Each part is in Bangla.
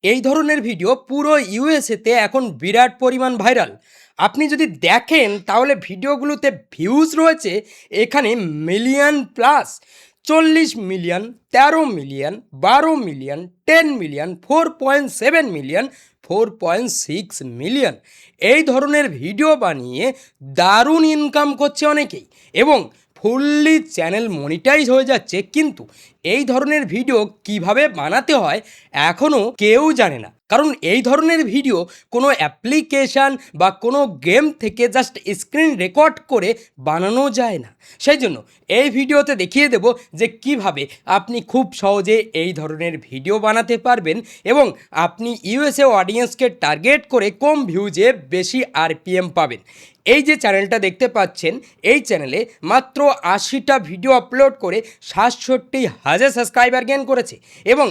এই ধরনের ভিডিও পুরো ইউএসএতে এখন বিরাট পরিমাণ ভাইরাল। আপনি যদি দেখেন তাহলে ভিডিওগুলোতে ভিউজ রয়েছে এখানে million plus. 40 million, 13 million, 12 million, 10 million, 4.7 million, 4.6 million. এই ধরনের ভিডিও বানিয়ে দারুণ ইনকাম করছে অনেকেই এবং ফুললি চ্যানেল মনিটাইজ হয়ে যাচ্ছে। কিন্তু এই ধরনের ভিডিও কিভাবে বানাতে হয় এখনও কেউ জানে না, কারণ এই ধরনের ভিডিও কোনো অ্যাপ্লিকেশান বা কোনো গেম থেকে জাস্ট স্ক্রিন রেকর্ড করে বানানো যায় না। সেই জন্য এই ভিডিওতে দেখিয়ে দেব যে কিভাবে আপনি খুব সহজে এই ধরনের ভিডিও বানাতে পারবেন এবং আপনি ইউএসএ অডিয়েন্সকে টার্গেট করে কম ভিউজে বেশি আরপিএম পাবেন। এই যে চ্যানেলটা দেখতে পাচ্ছেন, এই চ্যানেলে মাত্র 80টা ভিডিও আপলোড করে 67,000 সাবস্ক্রাইবার গেইন করেছে এবং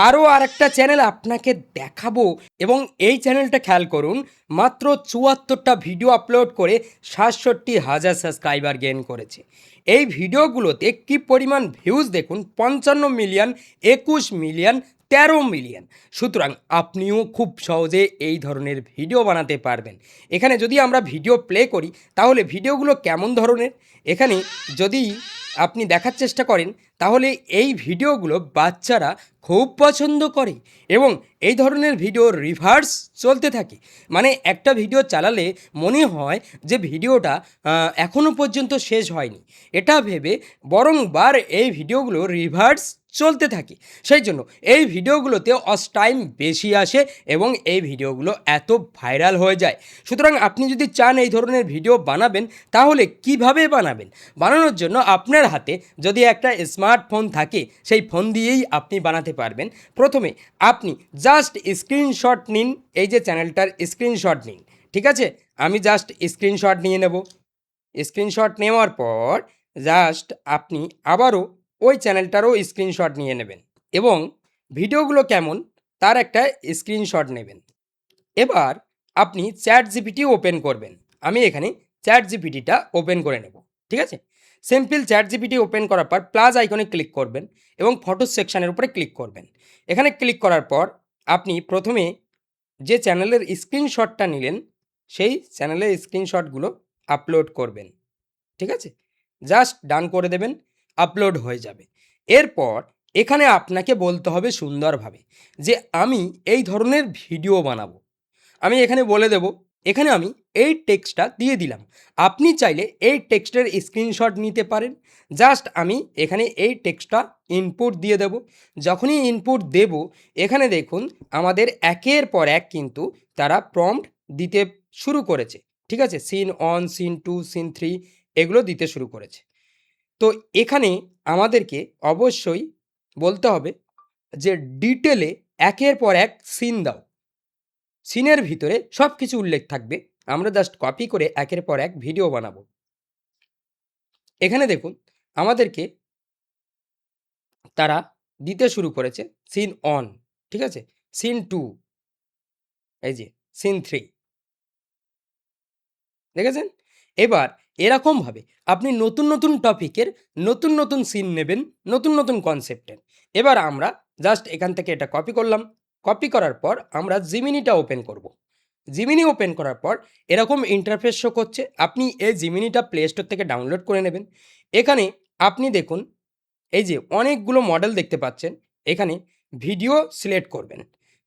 আরও আরেকটা চ্যানেল আপনাকে দেখাবো এবং এই চ্যানেলটা খেয়াল করুন, মাত্র 74টা ভিডিও আপলোড করে 67,000 সাবস্ক্রাইবার গেইন করেছে। এই ভিডিওগুলোতে কি পরিমাণ ভিউজ দেখুন, 55 মিলিয়ন, 21 মিলিয়ন, 13 মিলিয়ন। সুতরাং আপনিও খুব সহজে এই ধরনের ভিডিও বানাতে পারবেন। এখানে যদি আমরা ভিডিও প্লে করি তাহলে ভিডিওগুলো কেমন ধরনের, এখানে যদি আপনি দেখার চেষ্টা করেন তাহলে এই ভিডিওগুলো বাচ্চারা খুব পছন্দ করে এবং এই ধরনের ভিডিও রিভার্স চলতে থাকে। মানে একটা ভিডিও চালালে মনে হয় যে ভিডিওটা এখনও পর্যন্ত শেষ হয়নি, এটা ভেবে বরংবার এই ভিডিওগুলো রিভার্স চলতে থাকে। সেই জন্য এই ভিডিওগুলোতে ওয়াচ টাইম বেশি আসে এবং এই ভিডিওগুলো এত ভাইরাল হয়ে যায়। সুতরাং আপনি যদি চান এই ধরনের ভিডিও বানাবেন তাহলে কিভাবে বানাবেন? বানানোর জন্য আপনার হাতে যদি একটা স্মার্টফোন থাকে সেই ফোন দিয়েই আপনি বানাতে পারবেন। প্রথমে আপনি জাস্ট স্ক্রিনশট নিন, এই যে চ্যানেলটার স্ক্রিনশট নিন, ঠিক আছে? আমি জাস্ট স্ক্রিনশট নিয়ে নেব। স্ক্রিনশট নেওয়ার পর জাস্ট আপনি আবারও ওই চ্যানেলটারও স্ক্রিনশট নিয়ে নেবেন এবং ভিডিওগুলো কেমন তার একটা স্ক্রিনশট নেবেন। এবার আপনি চ্যাট জিপিটি ওপেন করবেন। আমি এখানে চ্যাট জিপিটিটা ওপেন করে নেব, ঠিক আছে? সিম্পল চ্যাট জিপিটি ওপেন করার পর প্লাস আইকনে ক্লিক করবেন এবং ফটো সেকশানের উপরে ক্লিক করবেন। এখানে ক্লিক করার পর আপনি প্রথমে যে চ্যানেলের স্ক্রিনশটটা নিলেন সেই চ্যানেলের স্ক্রিনশটগুলো আপলোড করবেন, ঠিক আছে? জাস্ট ডান করে দেবেন, আপলোড হয়ে যাবে। এরপর এখানে আপনাকে বলতে হবে সুন্দরভাবে যে আমি এই ধরনের ভিডিও বানাবো। আমি এখানে বলে দেব, এখানে আমি এই টেক্সটটা দিয়ে দিলাম। আপনি চাইলে এই টেক্সটের স্ক্রিনশট নিতে পারেন। জাস্ট আমি এখানে এই টেক্সটটা ইনপুট দিয়ে দেব। যখনই ইনপুট দেব এখানে দেখুন আমাদের একের পর এক কিন্তু তারা প্রম্পট দিতে শুরু করেছে, ঠিক আছে? সিন 1, সিন 2, সিন 3 এগুলো দিতে শুরু করেছে। তো এখানে আমাদেরকে অবশ্যই বলতে হবে যে ডিটেলে একের পর এক সিন দাও। সিনের ভিতরে সব কিছু উল্লেখ থাকবে। আমরা জাস্ট কপি করে একের পর এক ভিডিও বানাবো। এখানে দেখুন আমাদেরকে তারা দিতে শুরু করেছে সিন 1, ঠিক আছে? সিন 2, এই যে সিন 3, দেখেছেন? এবার এরকমভাবে আপনি নতুন, নতুন টপিকের নতুন, নতুন সিন নেবেন, নতুন, নতুন কনসেপ্টের। এবার আমরা জাস্ট এখান থেকে এটা কপি করলাম। কপি করার পর আমরা জিমিনিটা ওপেন করব। জিমিনি ওপেন করার পর এরকম ইন্টারফেস শো করছে। আপনি এই জিমিনিটা প্লে স্টোর থেকে ডাউনলোড করে নেবেন। এখানে আপনি দেখুন এই যে অনেকগুলো মডেল দেখতে পাচ্ছেন। এখানে ভিডিও সিলেক্ট করবেন।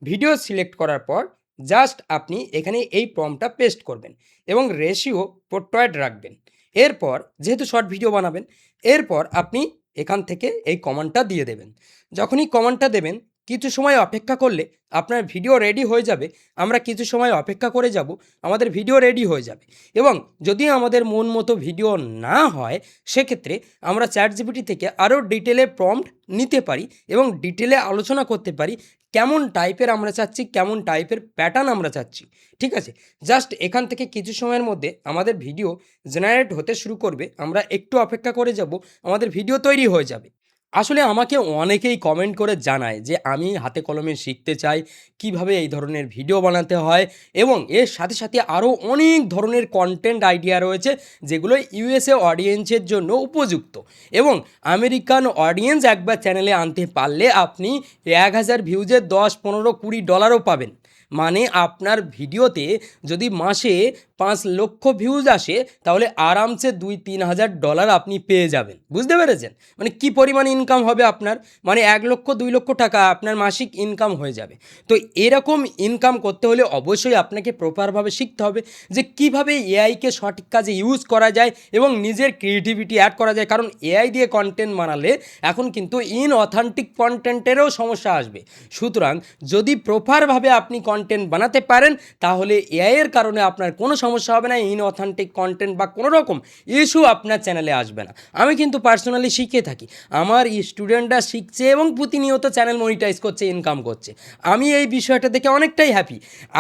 ভিডিও সিলেক্ট করার পর জাস্ট আপনি এখানে এই প্রম্পটটা পেস্ট করবেন এবং রেশিও পোর্ট্রেট রাখবেন। এরপর যেহেতু শর্ট ভিডিও বানাবেন, এরপর আপনি এখান থেকে এই কমান্ডটা দিয়ে দেবেন। যখনই কমান্ডটা দেবেন কিছু সময় অপেক্ষা করলে আপনার ভিডিও রেডি হয়ে যাবে। আমরা কিছু সময় অপেক্ষা করে যাব, আমাদের ভিডিও রেডি হয়ে যাবে এবং যদি আমাদের মন মতো ভিডিও না হয় সেক্ষেত্রে আমরা চ্যাট জিপিটি থেকে আরও ডিটেলে প্রম্পট নিতে পারি এবং ডিটেলে আলোচনা করতে পারি কেমন টাইপের আমরা চাচ্ছি, কেমন টাইপের প্যাটার্ন আমরা চাচ্ছি, ঠিক আছে? জাস্ট এখান থেকে কিছু সময়ের মধ্যে আমাদের ভিডিও জেনারেট হতে শুরু করবে। আমরা একটু অপেক্ষা করে যাব, আমাদের ভিডিও তৈরি হয়ে যাবে। আসলে আমাকে অনেকেই কমেন্ট করে জানায় যে আমি হাতে কলমে শিখতে চাই কিভাবে এই ধরনের ভিডিও বানাতে হয়, এবং এর সাথে সাথে আরও অনেক ধরনের কন্টেন্ট আইডিয়া রয়েছে যেগুলো ইউএসএ অডিয়েন্সের জন্য উপযুক্ত, এবং আমেরিকান অডিয়েন্স একবার চ্যানেলে আনতে পারলে আপনি 1000 ভিউজে 10, 15, 20 ডলারও পাবেন। মানে আপনার ভিডিওতে যদি মাসে 5 লক্ষ ভিউজ আসে তাহলে আরামসে 2-3 হাজার ডলার আপনি পেয়ে যাবেন। বুঝতে পেরেছেন? মানে কি পরিমাণ ইনকাম হবে আপনার, মানে 1 লক্ষ 2 লক্ষ টাকা আপনার মাসিক ইনকাম হয়ে যাবে। তো এরকম ইনকাম করতে হলে অবশ্যই আপনাকে প্রপারভাবে শিখতে হবে যে কিভাবে এআইকে সঠিক কাজে ইউজ করা যায় এবং নিজের ক্রিয়েটিভিটি অ্যাড করা যায়, কারণ এআই দিয়ে কন্টেন্ট বানালে এখন কিন্তু অথেন্টিক কন্টেন্টেরও সমস্যা আসবে। সুতরাং যদি প্রপারভাবে আপনি কন্টেন্ট বানাতে পারেন তাহলে এআইয়ের কারণে আপনার কোনো সমস্যা হবে না, অথেন্টিক কন্টেন্ট বা কোনো রকম ইস্যু আপনার চ্যানেলে আসবে না। আমি কিন্তু পার্সোনালি শিখে থাকি, আমার স্টুডেন্টরা শিখছে এবং প্রতিনিয়ত চ্যানেল মনিটাইজ করছে, ইনকাম করছে। আমি এই বিষয়টা দেখে অনেকটাই হ্যাপি।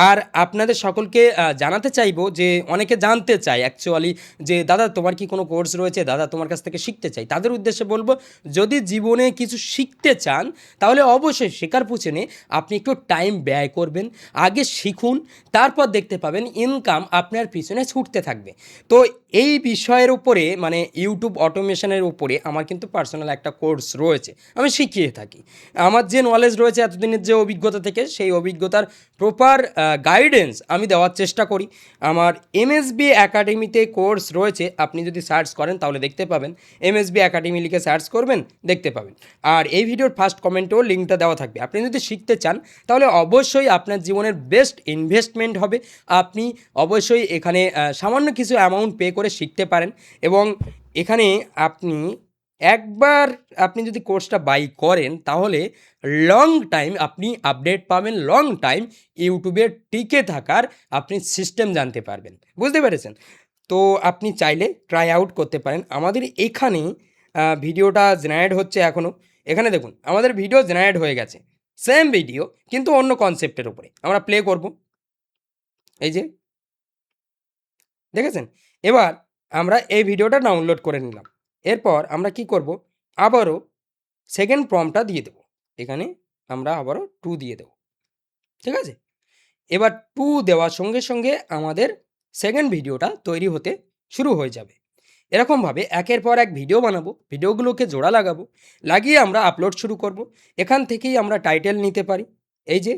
আর আপনাদের সকলকে জানাতে চাইবো যে অনেকে জানতে চায় অ্যাকচুয়ালি যে দাদা তোমার কি কোনো কোর্স রয়েছে, দাদা তোমার কাছ থেকে শিখতে চাই। তাদের উদ্দেশ্যে বলবো, যদি জীবনে কিছু শিখতে চান তাহলে অবশ্যই শেখার পিছনে আপনি একটু টাইম ব্যয় করবেন, আগে শিখুন, তারপর দেখতে পাবেন ইনকাম আপনার পিছনে ছুটতে থাকবে। তো এই বিষয়ের উপরে মানে ইউটিউব অটোমেশনের উপরে আমার কিন্তু পার্সোনাল একটা কোর্স রয়েছে, আমি শিখিয়ে থাকি। আমার যে নলেজ রয়েছে এতদিনের যে অভিজ্ঞতা থেকে, সেই অভিজ্ঞতার প্রপার গাইডেন্স আমি দেওয়ার চেষ্টা করি। আমার এমএসবি একাডেমিতে কোর্স রয়েছে, আপনি যদি সার্চ করেন তাহলে দেখতে পাবেন। এমএসবি একাডেমি লিখে সার্চ করবেন, দেখতে পাবেন। আর এই ভিডিওর ফার্স্ট কমেন্টেও লিঙ্কটা দেওয়া থাকবে। আপনি যদি শিখতে চান তাহলে অবশ্যই আপনার জীবনের বেস্ট ইনভেস্টমেন্ট হবে। আপনি অবশ্যই এখানে সামান্য কিছু অ্যামাউন্ট পে করে শিখতে পারেন, এবং এখানে আপনি একবার আপনি যদি কোর্সটা বাই করেন তাহলে লং টাইম আপনি আপডেট পাবেন, লং টাইম ইউটিউবে টিকে থাকার আপনি সিস্টেম জানতে পারবেন। বুঝতে পেরেছেন? তো আপনি চাইলে ট্রাই আউট করতে পারেন। আমাদের এখানে ভিডিওটা জেনারেট হচ্ছে এখনও। এখানে দেখুন আমাদের ভিডিও জেনারেট হয়ে গেছে, সেম ভিডিও কিন্তু অন্য কনসেপ্টের উপরে। আমরা প্লে করব, এই যে দেখেছেন। এবার আমরা এই ভিডিওটা ডাউনলোড করে নিলাম। এরপর আমরা কি করব, আবারও সেকেন্ড প্রম্পটটা দিয়ে দেবো। এখানে আমরা আবারও 2 দিয়ে দেবো, ঠিক আছে? এবার 2 দেওয়ার সঙ্গে সঙ্গে আমাদের সেকেন্ড ভিডিওটা তৈরি হতে শুরু হয়ে যাবে। এরকমভাবে একের পর এক ভিডিও বানাবো, ভিডিওগুলোকে জোড়া লাগাবো, লাগিয়ে আমরা আপলোড শুরু করব। এখান থেকেই আমরা টাইটেল নিতে পারি, এই যে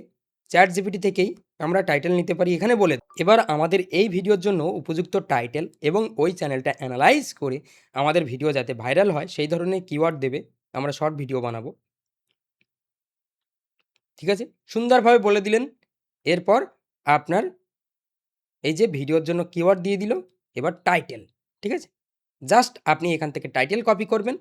চ্যাট জিপিটি থেকেই আমরা টাইটেল নিতে পারি। এখানে বলে এবার আমাদের এই ভিডিওর জন্য উপযুক্ত টাইটেল এবং ওই চ্যানেলটা অ্যানালাইজ করে আমাদের ভিডিও যাতে ভাইরাল হয় সেই ধরনের কিওয়ার্ড দেবে, আমরা শর্ট ভিডিও বানাবো। ঠিক আছে, সুন্দরভাবে বলে দিলেন। এরপর আপনার এই যে ভিডিওর জন্য কিওয়ার্ড দিয়ে দিল, এবার টাইটেল, ঠিক আছে? জাস্ট আপনি এখান থেকে টাইটেল কপি করবেন,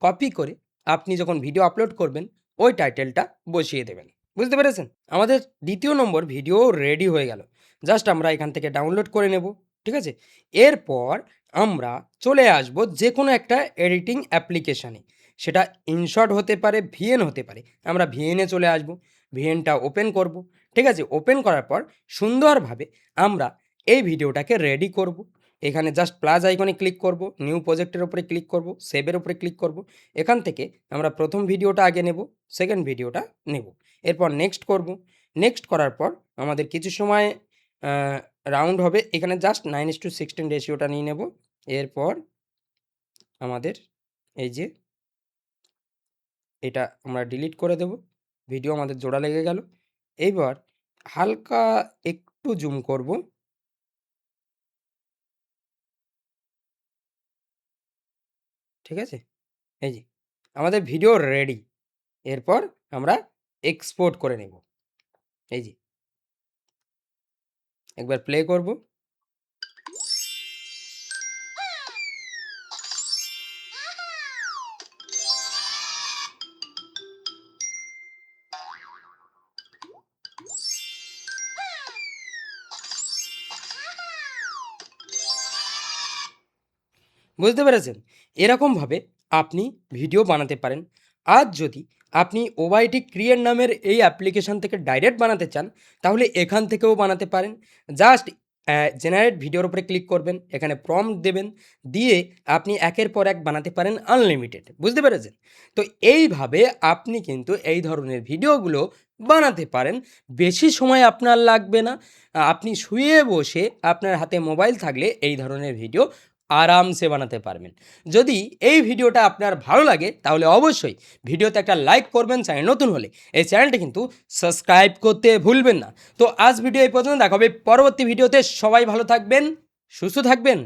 কপি করে আপনি যখন ভিডিও আপলোড করবেন ওই টাইটেলটা বসিয়ে দেবেন। বুঝতে পেরেছেন? আমাদের দ্বিতীয় নম্বর ভিডিও রেডি হয়ে গেল, জাস্ট আমরা এখান থেকে ডাউনলোড করে নেব। ঠিক আছে, এরপর আমরা চলে আসব যে কোনো একটা এডিটিং অ্যাপ্লিকেশানে, সেটা ইনশর্ট হতে পারে, ভিএন হতে পারে। আমরা ভিএনে চলে আসব, ভিএনটা ওপেন করব। ঠিক আছে, ওপেন করার পর সুন্দরভাবে আমরা এই ভিডিওটাকে রেডি করব। এখানে জাস্ট প্লাস আইকনে ক্লিক করব, নিউ প্রজেক্টের উপরে ক্লিক করব, সেভের উপরে ক্লিক করব। এখান থেকে আমরা প্রথম ভিডিওটা আগে নেব, সেকেন্ড ভিডিওটা নেব, এরপর নেক্সট করব। নেক্সট করার পর আমাদের কিছু সময় রাউন্ড হবে, এখানে জাস্ট 9:16 রেশিওটা নিয়ে নেব। এরপর আমাদের এই যে এটা আমরা ডিলিট করে দেব, ভিডিও আমাদের জোড়া লেগে গেল। এইবার হালকা একটু জুম করব, ঠিক আছে? এই যে আমাদের ভিডিও রেডি। এরপর আমরা এক্সপোর্ট করে নেব, এই যে একবার প্লে করব। বুঝতে পেরেছেন? এরকমভাবে আপনি ভিডিও বানাতে পারেন। আর যদি আপনি ওবাইটি ক্রিয়েট নামের এই অ্যাপ্লিকেশন থেকে ডাইরেক্ট বানাতে চান তাহলে এখান থেকেও বানাতে পারেন। জাস্ট জেনারেট ভিডিওর উপরে ক্লিক করবেন, এখানে প্রম্পট দেবেন, দিয়ে আপনি একের পর এক বানাতে পারেন আনলিমিটেড। বুঝতে পেরেছেন? তো এইভাবে আপনি কিন্তু এই ধরনের ভিডিওগুলো বানাতে পারেন। বেশি সময় আপনার লাগবে না। আপনি শুয়ে বসে আপনার হাতে মোবাইল থাকলে এই ধরনের ভিডিও আরামসে বানাতে পারবেন। যদি এই ভিডিওটা আপনার ভালো লাগে তাহলে অবশ্যই ভিডিওতে একটা লাইক করবেন, চ্যানেল নতুন হলে। এই চ্যানেলটা কিন্তু সাবস্ক্রাইব করতে ভুলবেন না। তো আজ ভিডিও এই পর্যন্ত, দেখা হবে পরবর্তী ভিডিওতে। সবাই ভালো থাকবেন, সুস্থ থাকবেন।